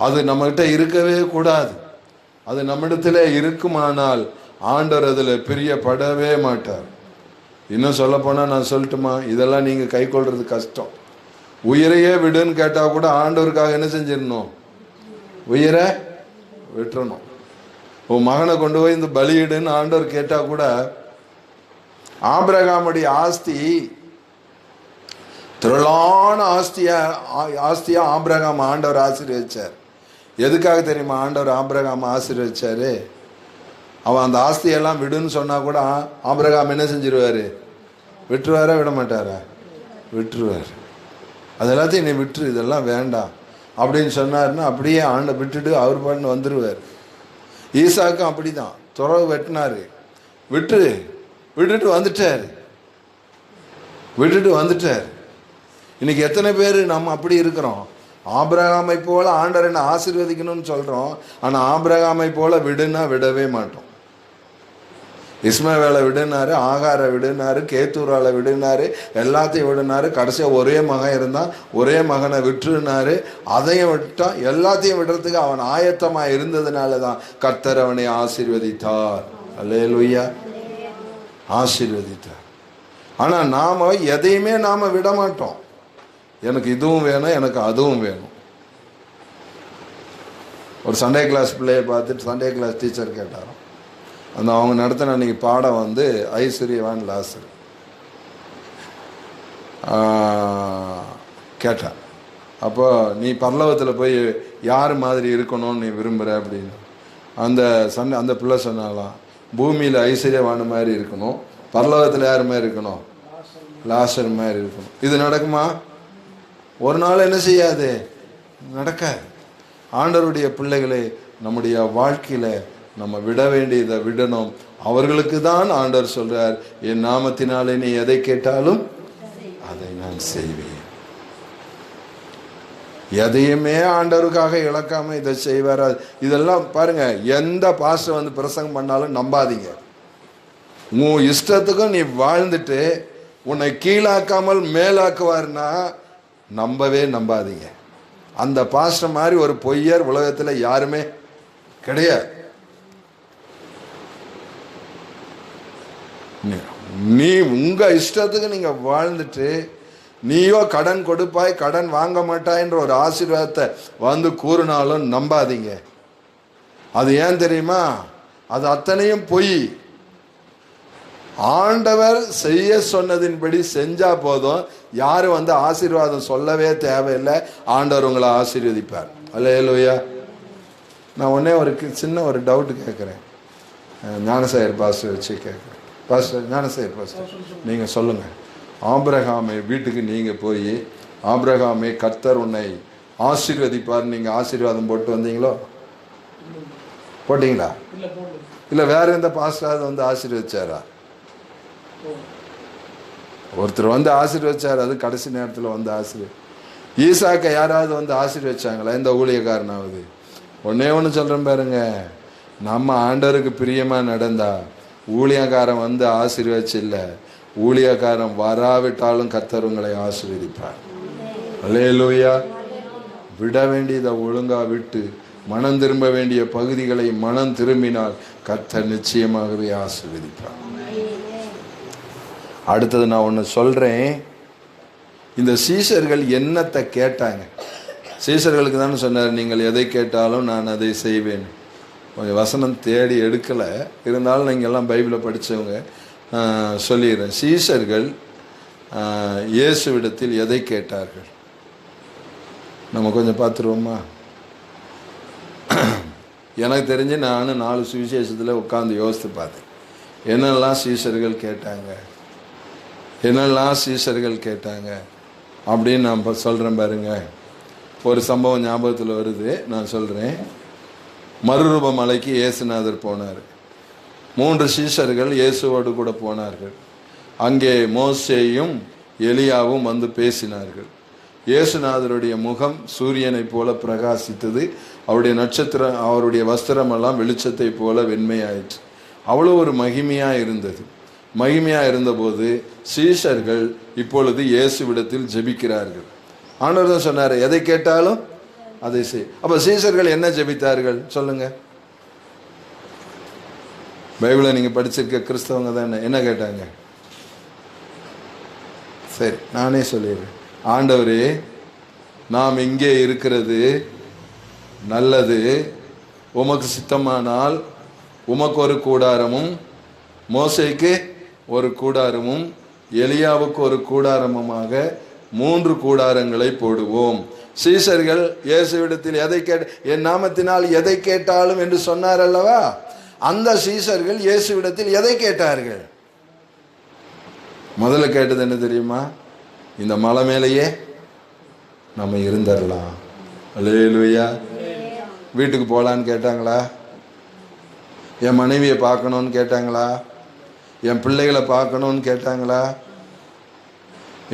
அது நம்மகிட்ட இருக்கவே கூடாது. அது நம்மிடத்துல இருக்குமானால் ஆண்டவர் அதில் பிரியப்படவே மாட்டார். இன்னும் சொல்ல போனால் நான் சொல்லட்டுமா, இதெல்லாம் நீங்கள் கை கொள்றது கஷ்டம். உயிரையே விடுன்னு கேட்டால் கூட ஆண்டவருக்காக என்ன செஞ்சிடணும்? உயிரை விட்டுறணும். உன் மகனை கொண்டு போய் இந்த பலியிடுன்னு ஆண்டவர் கேட்டால் கூட, ஆபிரகாமுடைய ஆஸ்தி திரளான ஆஸ்தியா ஆபிரகாம் ஆண்டவர் ஆசீர்வதிச்சார். எதுக்காக தெரியுமா ஆண்டவர் ஆபிரகாம் ஆசீர்வதிச்சாரு? அவன் அந்த ஆஸ்தியெல்லாம் விடுன்னு சொன்னா கூட ஆபிரகாம் என்ன செஞ்சிருவாரு? விட்டுருவாரா? விட மாட்டாரா? விட்டுருவார். அது எல்லாத்தையும் நீ விட்டுரு, இதெல்லாம் வேண்டாம் அப்படின்னு சொன்னாருன்னா அப்படியே விட்டுட்டு அவர் பாட்டு வந்துடுவார். ஈசாக்கும் அப்படிதான், துறவு வெட்டினாரு. விட்டுரு, விட்டுட்டு வந்துட்டார். இன்னைக்கு எத்தனை பேர் நம்ம அப்படி இருக்கிறோம்? ஆபிரகாமை போல ஆண்டவர் என்ன ஆசீர்வதிக்கணும்னு சொல்றோம், ஆனா ஆபிரகாமை போல விடுனா விடவே மாட்டோம். இஸ்மவேலை விடுனாரு, ஆகாரை விடுனாரு, கேத்தூரால விடுனாரு, எல்லாத்தையும் விடுனாரு. கடைசியா ஒரே மகன் இருந்தான், ஒரே மகனை விட்டுனாரு. அதையும் விட்டா எல்லாத்தையும் விடுறதுக்கு அவன் ஆயத்தமா இருந்ததுனால தான் கர்த்தர் அவனை ஆசீர்வதித்தார். அல்லேலூயா, ஆசீர்வதித்தார். ஆனா நாம எதையுமே நாம விட மாட்டோம். எனக்கு இதுவும் வேணும், எனக்கு அதுவும் வேணும். ஒரு சண்டே கிளாஸ் பிள்ளையை பார்த்துட்டு சண்டே கிளாஸ் டீச்சர் கேட்டாராம். அவங்க நடத்தின அன்னைக்கு பாடம் வந்து ஐஸ்வர்யவான் லாசர். கேட்டான், அப்போ நீ பரலோகத்தில் போய் யார் மாதிரி இருக்கணும்னு நீ விரும்புகிற அப்படின்னு. அந்த பிள்ளை சொன்னாலாம், பூமியில் ஐஸ்வர்யவான் மாதிரி இருக்கணும், பரலோகத்தில் யார் மாதிரி இருக்கணும்? லாசர் மாதிரி இருக்கணும். இது நடக்குமா? ஒரு நாள் என்ன செய்யாது, நடக்காது. ஆண்டவருடைய பிள்ளைகளை நம்முடைய வாழ்க்கையில நம்ம விட வேண்டியதை விடணும். அவர்களுக்கு தான் ஆண்டவர் சொல்றார், என் நாமத்தினாலே நீ எதை கேட்டாலும் அதை நான் செய்வேன். எதையுமே ஆண்டவருக்காக இழக்காம இதை செய்வார். இதெல்லாம் பாருங்க, எந்த பாஸ்டர் வந்து பிரசங்கம் பண்ணாலும் நம்பாதீங்க. உன் இஷ்டத்துக்கும் நீ வாழ்ந்துட்டு உன்னை கீழாக்காமல் மேலாக்குவார்னா நம்பாதீங்க. அந்த பாஸ்டர் மாதிரி ஒரு பொய்யர் உலகத்தில் யாருமே கிடையாது. நீ உங்க இஷ்டத்துக்கு நீங்க வாழ்ந்துட்டு நீயோ கடன் கொடுப்பாய், கடன் வாங்க மாட்டாய்ன்ற ஒரு ஆசீர்வாதத்தை வந்து கூறினாலும் நம்பாதீங்க. அது ஏன் தெரியுமா? அது அத்தனையும் பொய். ஆண்டவர் செய்ய சொன்னதின்படி செஞ்சா போதும். யாரும் வந்து ஆசீர்வாதம் சொல்லவே தேவையில்லை. ஆண்டவர் உங்களை ஆசீர்வதிப்பார். அல்லேலூயா. நான் உடனே ஒரு சின்ன ஒரு டவுட் கேட்குறேன். ஞானசேகர் பாஸ்டர் வச்சு கேட்குறேன். பாஸ்டர், ஞானசேகர் பாஸ்டர், நீங்கள் சொல்லுங்கள். ஆபிரகாமை வீட்டுக்கு நீங்கள் போய், ஆபிரகாமை கர்த்தர் உன்னை ஆசீர்வதிப்பார் நீங்கள் ஆசீர்வாதம் போட்டு வந்தீங்களோ? போட்டிங்களா? இல்லை வேற எந்த பாஸ்டர் வந்து ஆசீர்வதிச்சாரா? ஒருத்தர் வந்து ஆசீர்வதிச்சார், அது கடைசி நேரத்தில் வந்து ஈசாக்கை யாராவது வந்து ஆசீர்வதிச்சாங்களா? இந்த ஊழியக்காரனாவது? ஒன்னே ஒன்று சொல்கிறேன் பாருங்க, நம்ம ஆண்டவருக்கு பிரியமாக நடந்தா ஊழியக்காரன் வந்து ஆசீர்வதிச்சு இல்லை, ஊழியக்காரன் வராவிட்டாலும் கர்த்தர் உங்களை ஆசீர்வதிப்பார். அல்லேலூயா. விட வேண்டியதை ஒழுங்கா விட்டு மனம் திரும்ப வேண்டிய பகுதிகளை மனம் திரும்பினால் கர்த்தர் நிச்சயமாகவே ஆசீர்வதிப்பார். அடுத்தது நான் ஒன்று சொல்கிறேன். இந்த சீஷர்கள் என்னத்தை கேட்டாங்க? சீஷர்களுக்கு தானே சொன்னார், நீங்கள் எதை கேட்டாலும் நான் அதை செய்வேன். கொஞ்சம் வசனம் தேடி எடுக்கலை, இருந்தாலும் நீங்கள் எல்லாம் பைபிளை படித்தவங்க சொல்லிடுறேன். சீஷர்கள் இயேசுவிடத்தில் எதை கேட்டார்கள்? நம்ம கொஞ்சம் பார்த்துருவோமா? எனக்கு தெரிஞ்சு நான் 4 சுவிசேஷத்தில் உட்காந்து யோசித்து பார்த்தேன். என்னெல்லாம் சீஷர்கள் கேட்டாங்க அப்படின்னு நான் சொல்கிறேன் பாருங்க. ஒரு சம்பவம் ஞாபகத்தில் வருது, நான் சொல்கிறேன். மறுரூப மலைக்கு இயேசுநாதர் போனார். 3 சீஷர்கள் இயேசுவோடு கூட போனார்கள். அங்கே மோசேயும் எலியாவும் வந்து பேசினார்கள். இயேசுநாதருடைய முகம் சூரியனை போல பிரகாசித்தது. அவருடைய நட்சத்திரம், அவருடைய வஸ்திரமெல்லாம் வெளிச்சத்தை போல வெண்மையாயிற்று. அவ்வளோ ஒரு மகிமையாக இருந்தது. மகிமையாக இருந்தபோது சீஷர்கள் இப்பொழுது இயேசுவிடத்தில் ஜெபிக்கிறார்கள். ஆண்டவர் தான் சொன்னார், எதை கேட்டாலும் அதை செய். அப்போ சீஷர்கள் என்ன ஜெபித்தார்கள் சொல்லுங்க? பைபிளை நீங்கள் படிச்சிருக்க கிறிஸ்தவங்க தான் என்ன கேட்டாங்க? சரி, நானே சொல்லிடுறேன். ஆண்டவரே, நாம் இங்கே இருக்கிறது நல்லது. உமக்கு சித்தமானால் உமக்கு ஒரு கூடாரமும், மோசேக்கு ஒரு கூடாரமும், எலியாவுக்கு ஒரு கூடாரமுமாக 3 கூடாரங்களை போடுவோம். சீஷர்கள் இயேசுவிடத்தில் எதை என் நாமத்தினால் எதை கேட்டாலும் என்று சொன்னார் அல்லவா? அந்த சீஷர்கள் இயேசுவிடத்தில் எதை கேட்டார்கள்? முதல்ல கேட்டது என்ன தெரியுமா? இந்த மலை மேலேயே நம்ம இருந்துடலாம். அல்லேலூயா. வீட்டுக்கு போகலான்னு கேட்டாங்களா? என் மனைவியை பார்க்கணும்னு கேட்டாங்களா? என் பிள்ளைகளை பார்க்கணும்னு கேட்டாங்களா?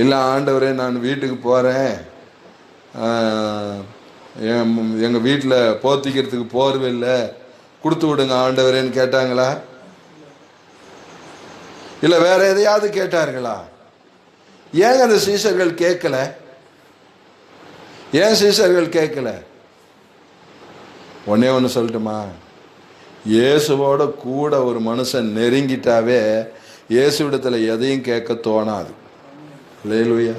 இல்லை ஆண்டவரே நான் வீட்டுக்கு போகிறேன், எங்கள் வீட்டில் போத்திக்கிறதுக்கு போர்வை இல்லை, கொடுத்து விடுங்க ஆண்டவரேன்னு கேட்டாங்களா? இல்லை வேற எதையாவது கேட்டார்களா? ஏன் அந்த சீஷர்கள் கேட்கல? ஏன் சீஷர்கள் கேட்கல? ஒன்னே ஒன்று சொல்லட்டுமா? இயேசுவோட கூட ஒரு மனுஷன் நெருங்கிட்டாவே இயேசுவிடத்தில் எதையும் கேட்க தோணாது. அல்லேலூயா.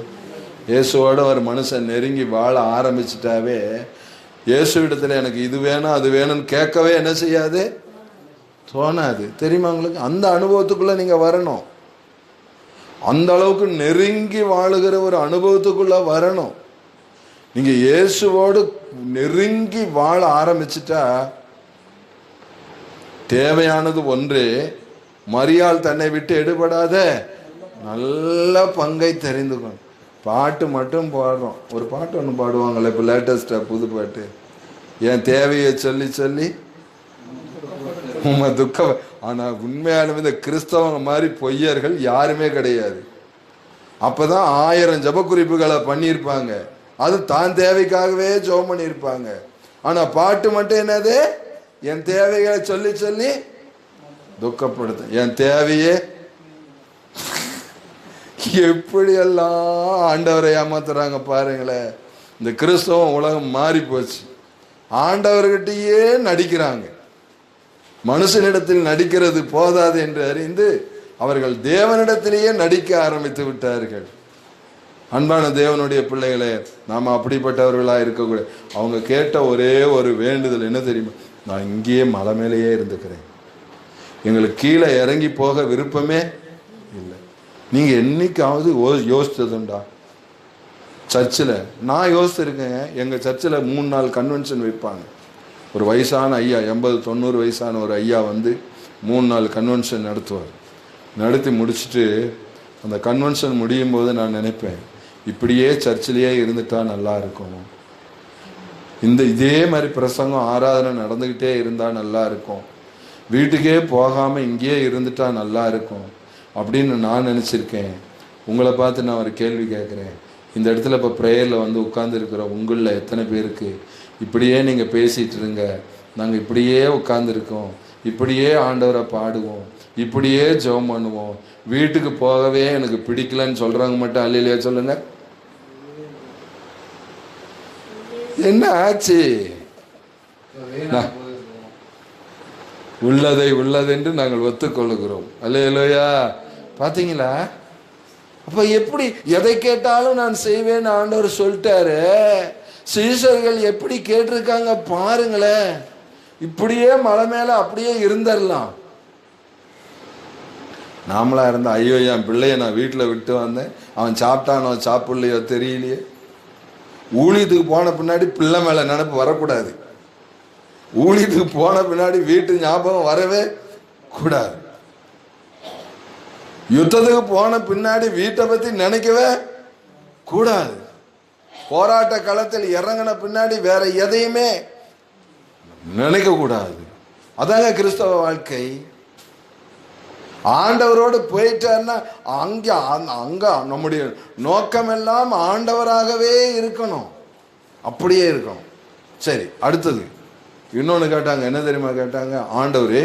இயேசுவோட ஒரு மனுஷன் நெருங்கி வாழ ஆரம்பிச்சிட்டாவே இயேசுவிடத்தில் எனக்கு இது வேணும் அது வேணும்னு கேட்கவே என்ன செய்யாது? தோணாது. தெரியுமா உங்களுக்கு? அந்த அனுபவத்துக்குள்ள நீங்க வரணும். அந்த அளவுக்கு நெருங்கி வாழுகிற ஒரு அனுபவத்துக்குள்ள வரணும். நீங்க இயேசுவோடு நெருங்கி வாழ ஆரம்பிச்சுட்டா தேவையானது ஒன்றே, மரியாள் தன்னை விட்டு எடுபடாத நல்ல பங்கை தெரிந்துக்கணும். பாட்டு மட்டும் பாடுறோம். ஒரு பாட்டு ஒன்று பாடுவாங்கள்ல இப்போ லேட்டஸ்டாக புது பாட்டு, என் தேவையை சொல்லி சொல்லி உண்மை துக்கம். ஆனால் உண்மையாலுமே இந்த கிறிஸ்தவங்க மாதிரி பொய்யர்கள் யாருமே கிடையாது. அப்போதான் 1000 ஜப குறிப்புகளை பண்ணியிருப்பாங்க. அது தான் தேவைக்காகவே ஜெபம் பண்ணியிருப்பாங்க. ஆனால் பாட்டு மட்டும் என்னது? என் தேவைகளை சொல்லி சொல்லி துக்கப்படுத்த. என் தேவையே எப்படியெல்லாம் ஆண்டவரை ஏமாத்துறாங்க பாருங்களேன். இந்த கிறிஸ்தவம் உலகம் மாறி போச்சு. ஆண்டவர்கிட்டயே நடிக்கிறாங்க. மனுஷனிடத்தில் நடிக்கிறது போதாது என்று அறிந்து அவர்கள் தேவனிடத்திலேயே நடிக்க ஆரம்பித்து விட்டார்கள். அன்பான தேவனுடைய பிள்ளைகளே, நாம் அப்படிப்பட்டவர்களாக இருக்கக்கூடாது. அவங்க கேட்ட ஒரே ஒரு வேண்டுதல் என்ன தெரியுமா? நான் இங்கேயே மலை மேலேயே இருந்துக்கிறேன், எங்களுக்கு கீழே இறங்கி போக விருப்பமே இல்லை. நீங்கள் என்னைக்காவது யோசித்ததுண்டா? சர்ச்சில் நான் யோசிச்சிருக்கேன். எங்கள் சர்ச்சில் 3 நாள் கன்வென்ஷன் வைப்பாங்க. ஒரு வயசான ஐயா, 80-90 வயசான ஒரு ஐயா வந்து 3 நாள் கன்வென்ஷன் நடத்துவார். நடத்தி முடிச்சுட்டு அந்த கன்வென்ஷன் முடியும் போது நான் நினைப்பேன், இப்படியே சர்ச்சிலேயே இருந்துட்டா நல்லா இருக்கும். இதே மாதிரி பிரசங்கம் ஆராதனை நடந்துக்கிட்டே இருந்தால் நல்லா இருக்கும். வீட்டுக்கே போகாமல் இங்கேயே இருந்துட்டா நல்லா இருக்கும் அப்படின்னு நான் நினச்சிருக்கேன். உங்களை பார்த்து நான் ஒரு கேள்வி கேட்குறேன். இந்த இடத்துல இப்போ ப்ரேயரில் வந்து உட்கார்ந்துருக்கிற உங்களில் எத்தனை பேருக்கு இப்படியே நீங்கள் பேசிகிட்டு இருங்க, நாங்கள் இப்படியே உட்கார்ந்துருக்கோம், இப்படியே ஆண்டவரை பாடுவோம், இப்படியே ஜெபம் பண்ணுவோம், வீட்டுக்கு போகவே எனக்கு பிடிக்கலன்னு சொல்கிறவங்க மட்டும் அல்லையா சொல்லுங்க. என்ன ஆச்சு? உள்ளதை உள்ளதென்று நாங்கள் ஒத்துக்கொள்ளுகிறோம். அல்லேலூயா. பார்த்தீங்களா? அப்ப எப்படி எதை கேட்டாலும் நான் செய்வேன்னு ஆண்டவர் சொல்லிட்டாரு. சீஷர்கள் எப்படி கேட்டிருக்காங்க பாருங்களேன். இப்படியே மலை மேல அப்படியே இருந்துடலாம். நாமளா இருந்தா, ஐயோ என் பிள்ளைய நான் வீட்டில் விட்டு வந்தேன், அவன் சாப்பிட்டானோ சாப்பிடலையோ தெரியலையே. ஊழியத்துக்கு போன பின்னாடி பிள்ளை மேல நினைப்பு வரக்கூடாது. ஊழியத்துக்கு போன பின்னாடி வீட்டு ஞாபகம் வரவே கூடாது. யுத்தத்துக்கு போன பின்னாடி வீட்டை பத்தி நினைக்கவே கூடாது. போராட்ட களத்தில் இறங்கின பின்னாடி வேற எதையுமே நினைக்க கூடாது. அதாங்க கிறிஸ்தவ வாழ்க்கை. ஆண்டவரோடு போயிட்டாருன்னா அங்க நம்முடைய நோக்கம் எல்லாம் ஆண்டவராகவே இருக்கணும். அப்படியே இருக்கணும். சரி, அடுத்தது இன்னொன்று கேட்டாங்க. என்ன தெரியுமா கேட்டாங்க? ஆண்டவரே,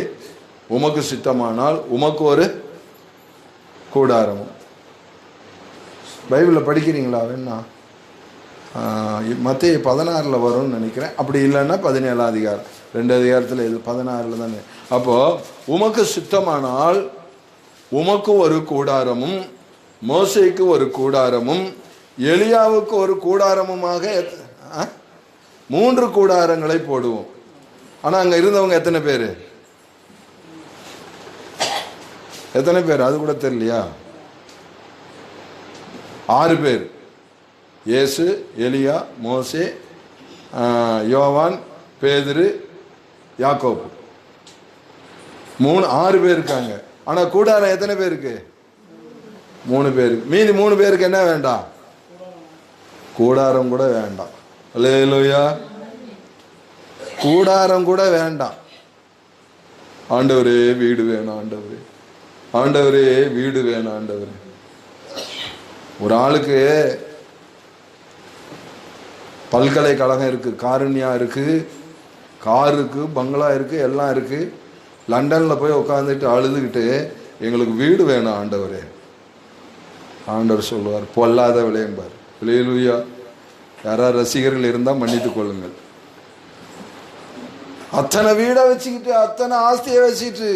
உமக்கு சித்தமானால் உமக்கு ஒரு கூடாரமும். பைபிளில் படிக்கிறீங்களா? வேணா மத்தேயு 16 வரும்னு நினைக்கிறேன். அப்படி இல்லைன்னா 17 அதிகாரம், 2 அதிகாரத்தில் இது 16 தானே. அப்போ உமக்கு சித்தமானால் உமக்கு ஒரு கூடாரமும், மோசேக்கு ஒரு கூடாரமும், எலியாவுக்கு ஒரு கூடாரமுமாக 3 கூடாரங்களை போடுவோம். ஆனால் அங்கே இருந்தவங்க எத்தனை பேர்? எத்தனை பேர்? அது கூட தெரியலையா? 6 பேர். இயேசு, எலியா, மோசே, யோவான், பேதுரு, யாக்கோபு. 6 பேர் இருக்காங்க. ஆனால் கூடாரம் எத்தனை பேருக்கு? 3 பேருக்கு. மீதி 3 பேருக்கு என்ன வேண்டாம்? கூடாரம் கூட வேண்டாம். அல்லேலூயா. கூடாரம் கூட வேண்டாம். ஆண்டவரே வீடு வேணும், ஆண்டவரே ஆண்டவரே வீடு வேணும் ஆண்டவரே. ஒரு ஆளுக்கு பல்கலைக்கழகம் இருக்கு, காருண்யா இருக்கு, கார் இருக்கு, பங்களா இருக்கு, எல்லாம் இருக்கு. லண்டன்ல போய் உட்காந்துட்டு அழுதுகிட்டு எங்களுக்கு வீடு வேணும் ஆண்டவரே. ஆண்டவர் சொல்லுவார், பொல்லாத விளையம்பார். அல்லேலூயா. யாராவது ரசிகர்கள் இருந்தால் மன்னித்துக் கொள்ளுங்கள். அத்தனை வீடை வச்சுக்கிட்டு, அத்தனை ஆஸ்தியை வச்சுட்டு,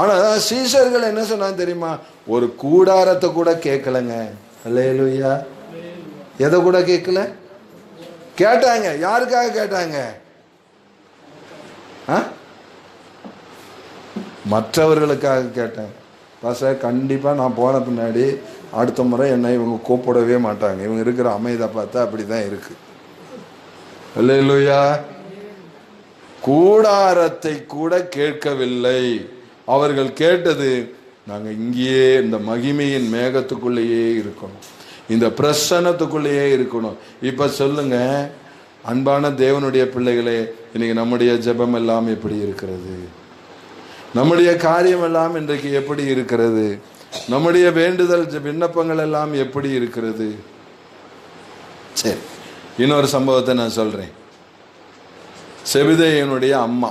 ஆனா சீஷர்கள் என்ன சொன்னாங்க தெரியுமா? ஒரு கூடாரத்தை கூட கேட்கலங்க. அல்லேலூயா. எதை கூட கேட்கல? கேட்டாங்க. யாருக்காக கேட்டாங்க? மற்றவர்களுக்காக கேட்டாங்க. பாஸ்டர், கண்டிப்பா நான் போன பின்னாடி அடுத்த முறை என்னை இவங்க கூப்பிடவே மாட்டாங்க. இவங்க இருக்கிற அமைதியை பார்த்தா அப்படிதான் இருக்கு. அல்லேலூயா. கூடாரத்தை கூட கேட்கவில்லை. அவர்கள் கேட்டது, நாங்க இங்கேயே இந்த மகிமையின் மேகத்துக்குள்ளேயே இருக்கணும், இந்த பிரசன்னத்துக்குள்ளேயே இருக்கணும். இப்ப சொல்லுங்க அன்பான தேவனுடைய பிள்ளைகளே, இன்னைக்கு நம்முடைய ஜெபம் எல்லாம் எப்படி இருக்கிறது? நம்முடைய காரியம் எல்லாம் இன்றைக்கு எப்படி இருக்கிறது? நம்முடைய வேண்டுதல் விண்ணப்பங்கள் எல்லாம் எப்படி இருக்கிறது? சரி, இன்னொரு சம்பவத்தை நான் சொல்றேன். செபிதேயனுடைய அம்மா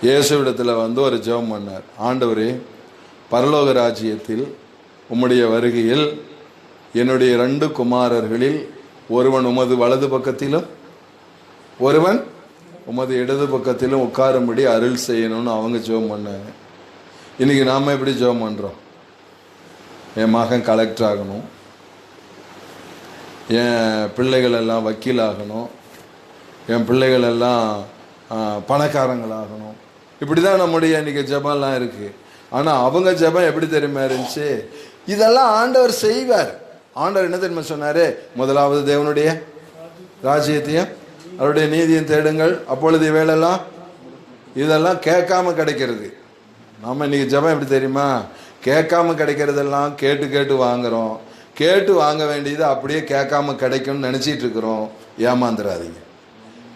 இயேசுவிடத்தில் வந்து ஒரு ஜெபம் பண்ணார். ஆண்டவரே, பரலோக ராஜ்யத்தில் உம்முடைய வருகையில் என்னுடைய 2 குமாரர்களில் ஒருவன் உமது வலது பக்கத்திலும் ஒருவன் உமது இடது பக்கத்திலும் உட்காரும்படி அருள் செய்யணும்னு அவங்க ஜெபம் பண்ணாங்க. இன்னைக்கு நாம எப்படி ஜெபம் பண்றோம்? என் மகன் கலெக்டர் ஆகணும், என் பிள்ளைகள் எல்லாம் வக்கீல் ஆகணும், என் பிள்ளைகள் எல்லாம் பணக்காரங்களாகணும். இப்படிதான் நம்முடைய இன்னைக்கு ஜெபம்லாம் இருக்கு. ஆனா அவங்க ஜெபம் எப்படி தெரியுமா இருந்துச்சு? இதெல்லாம் ஆண்டவர் செய்வார். ஆண்டவர் என்ன தெரியுமா சொன்னாரு? முதலாவது தேவனுடைய ராஜ்யத்தையும் அவருடைய நீதியும் தேடுங்கள், அப்பொழுது இவையெல்லாம். இதெல்லாம் கேட்காம கிடைக்கிறது. நாம இன்னைக்கு ஜெபம் எப்படி தெரியுமா? கேட்காம கிடைக்கிறதெல்லாம் கேட்டு கேட்டு வாங்குறோம். கேட்டு வாங்க வேண்டியது அப்படியே கேட்காம கிடைக்கும்னு நினைச்சிட்டு இருக்கிறோம். ஏமாந்துடாதீங்க.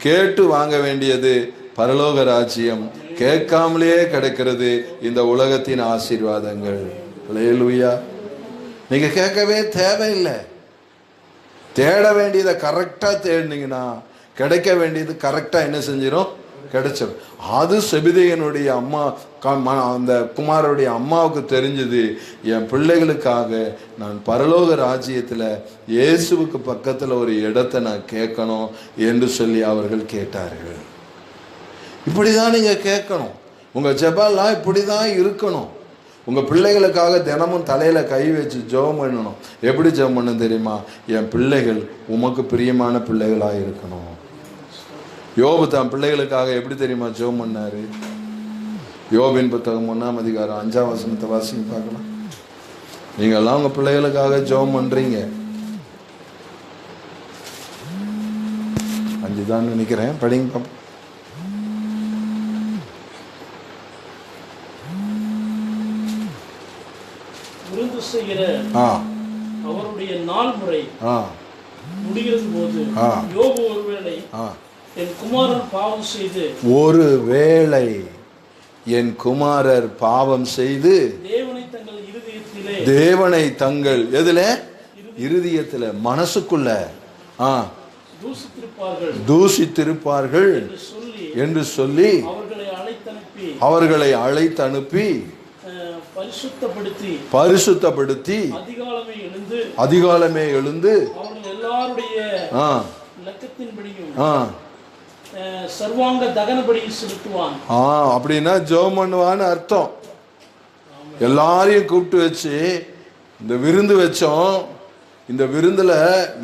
கேட்டு வாங்க வேண்டியது பரலோக ராஜ்யம், கேட்காமலே கிடைக்கிறது இந்த உலகத்தின் ஆசீர்வாதங்கள். அல்லேலூயா. நீங்க கேட்கவே தேவையில்லை. தேட வேண்டியதை கரெக்டா தேடினீங்கன்னா கிடைக்க வேண்டியது கரெக்டா என்ன செஞ்சிடும்? கிடைச்சிடும். அது செபிதேயனுடைய அம்மா, அந்த குமாரருடைய அம்மாவுக்கு தெரிஞ்சது, என் பிள்ளைகளுக்காக நான் பரலோக ராஜ்யத்தில் இயேசுவுக்கு பக்கத்தில் ஒரு இடத்தை நான் கேட்கணும் என்று சொல்லி அவர்கள் கேட்டார்கள். இப்படிதான் நீங்க கேட்கணும். உங்க ஜெபம்லாம் இப்படிதான் இருக்கணும். உங்க பிள்ளைகளுக்காக தினமும் தலையில கை வச்சு ஜெபம் பண்ணணும். எப்படி ஜெபம் பண்ண தெரியுமா? என் பிள்ளைகள் உமக்கு பிரியமான பிள்ளைகளா இருக்கணும். யோபு தன் பிள்ளைகளுக்காக எப்படி தெரியுமா ஜெபம் பண்ணாரு? யோபின் புத்தகம் 1ஆம் அதிகாரம் 5ஆம் வசனத்தை வாசிங்க பார்க்கலாம். நீங்க எல்லாம் உங்க பிள்ளைகளுக்காக ஜெபம் பண்றீங்க. 5 தான் நினைக்கிறேன், படிங்க பாப்போம். விருந்து செய்கிற அவருடைய நாள் முறை முடிகிறது போது யோபு ஒருவேளை என் குமாரர் பாவம் செய்து என் குமாரர் பாவம் செய்து தேவனை தங்கள் எதுல? இருதயத்துல, மனசுக்குள்ள தூசித்திருப்பார்கள் என்று சொல்லி அவர்களை அழைத்தனுப்பி பரிசுத்தப்படுத்தி அதிகாலமே எழுந்து சர்வாங்க தகனபடியும் செலுத்துவான். அப்படின்னா ஜெபம் பண்ணுவான்னு அர்த்தம். எல்லாரையும் கூப்பிட்டு வச்சு இந்த விருந்து வச்சோம். இந்த விருந்துல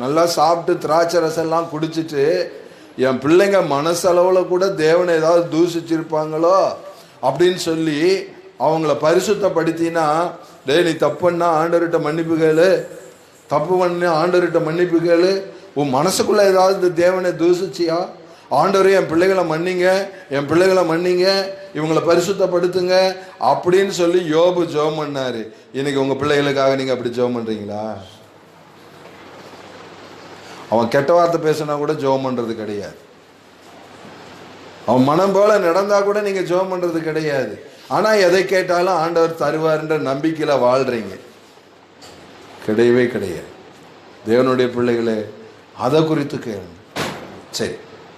நல்லா சாப்பிட்டு திராட்சை ரசம் எல்லாம் குடிச்சிட்டு என் பிள்ளைங்க மனசளவுல கூட தேவனை ஏதாவது தூசிச்சிருப்பாங்களோ அப்படின்னு சொல்லி அவங்கள பரிசுத்தப்படுத்தினா, டே நீ தப்புன்னா ஆண்டவர்கிட்ட மன்னிப்பு கேளு, தப்பு பண்ண ஆண்டவர்கிட்ட மன்னிப்பு கேளு. உன் மனசுக்குள்ள ஏதாவது தேவனை தூசிச்சியா? ஆண்டவரே என் பிள்ளைகளை மன்னிங்க, என் பிள்ளைகளை மன்னிங்க, இவங்களை பரிசுத்தப்படுத்துங்க அப்படின்னு சொல்லி யோபு ஜெபம் பண்ணாரு. இன்னைக்கு உங்க பிள்ளைகளுக்காக நீங்க அப்படி ஜெபம் பண்றீங்களா? அவன் கெட்ட வார்த்தை பேசினா கூட ஜெபம் பண்றது கிடையாது. அவன் மனம் போல நடந்தா கூட நீங்க ஜெபம் பண்றது கிடையாது. ஆனால் எதை கேட்டாலும் ஆண்டவர் தருவார்ன்ற நம்பிக்கையில் வாழ்கிறீங்க. கிடையவே கிடையாது. தேவனுடைய பிள்ளைகளே, அதை குறித்து கேளுங்க. சரி,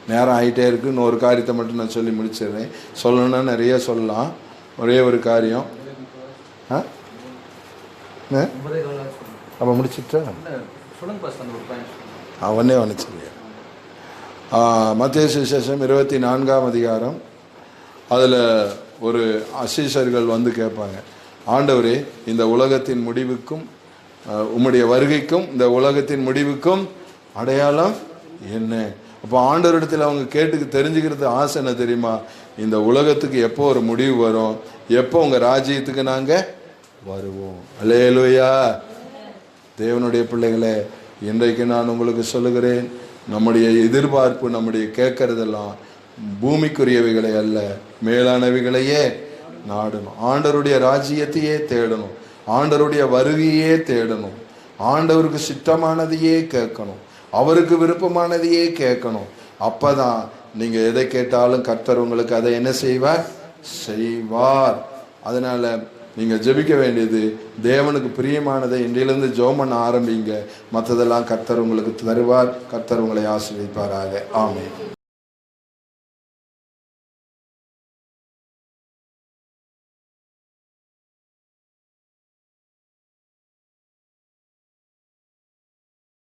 நேரம் ஆகிட்டே இருக்கு. இன்னொரு காரியத்தை மட்டும் நான் சொல்லி முடிச்சிடுறேன். சொல்லணும்னா நிறைய சொல்லலாம். ஒரே ஒரு காரியம். அப்போ முடிச்சுட்டா அவனே வந்துச்சு. மத்தேயு சுவிசேஷம் 24ஆம் அதிகாரம், அதில் ஒரு அசீஷர்கள் வந்து கேட்பாங்க, ஆண்டவரே, இந்த உலகத்தின் முடிவுக்கும் உம்முடைய வருகைக்கும் இந்த உலகத்தின் முடிவுக்கும் அடையாளம் என்ன? அப்போ ஆண்டவரிடத்தில் அவங்க தெரிஞ்சுக்கிறது ஆசை என்ன தெரியுமா? இந்த உலகத்துக்கு எப்போ ஒரு முடிவு வரும், எப்போ உங்கள் ராஜ்யத்துக்கு நாங்கள் வருவோம். அல்லேலூயா. தேவனுடைய பிள்ளைகளே, இன்றைக்கு நான் உங்களுக்கு சொல்லுகிறேன், நம்முடைய எதிர்பார்ப்பு, நம்முடைய கேட்கறதெல்லாம் பூமிக்குரியவைகளை அல்ல, மேலானவைகளையே நாடணும். ஆண்டவருடைய ராஜ்யத்தையே தேடணும். ஆண்டவருடைய வருகையே தேடணும். ஆண்டவருக்கு சித்தமானதையே கேட்கணும். அவருக்கு விருப்பமானதையே கேட்கணும். அப்பதான் நீங்க எதை கேட்டாலும் கர்த்தர் உங்களுக்கு அதை என்ன செய்வார். அதனால நீங்க ஜெபிக்க வேண்டியது, தேவனுக்கு பிரியமானதை இன்றிலிருந்து ஜெபம் பண்ண ஆரம்பிங்க. மற்றதெல்லாம் கர்த்தர் உங்களுக்கு தருவார். கர்த்தர் உங்களை ஆசீர்வதிப்பாராக. ஆமென்.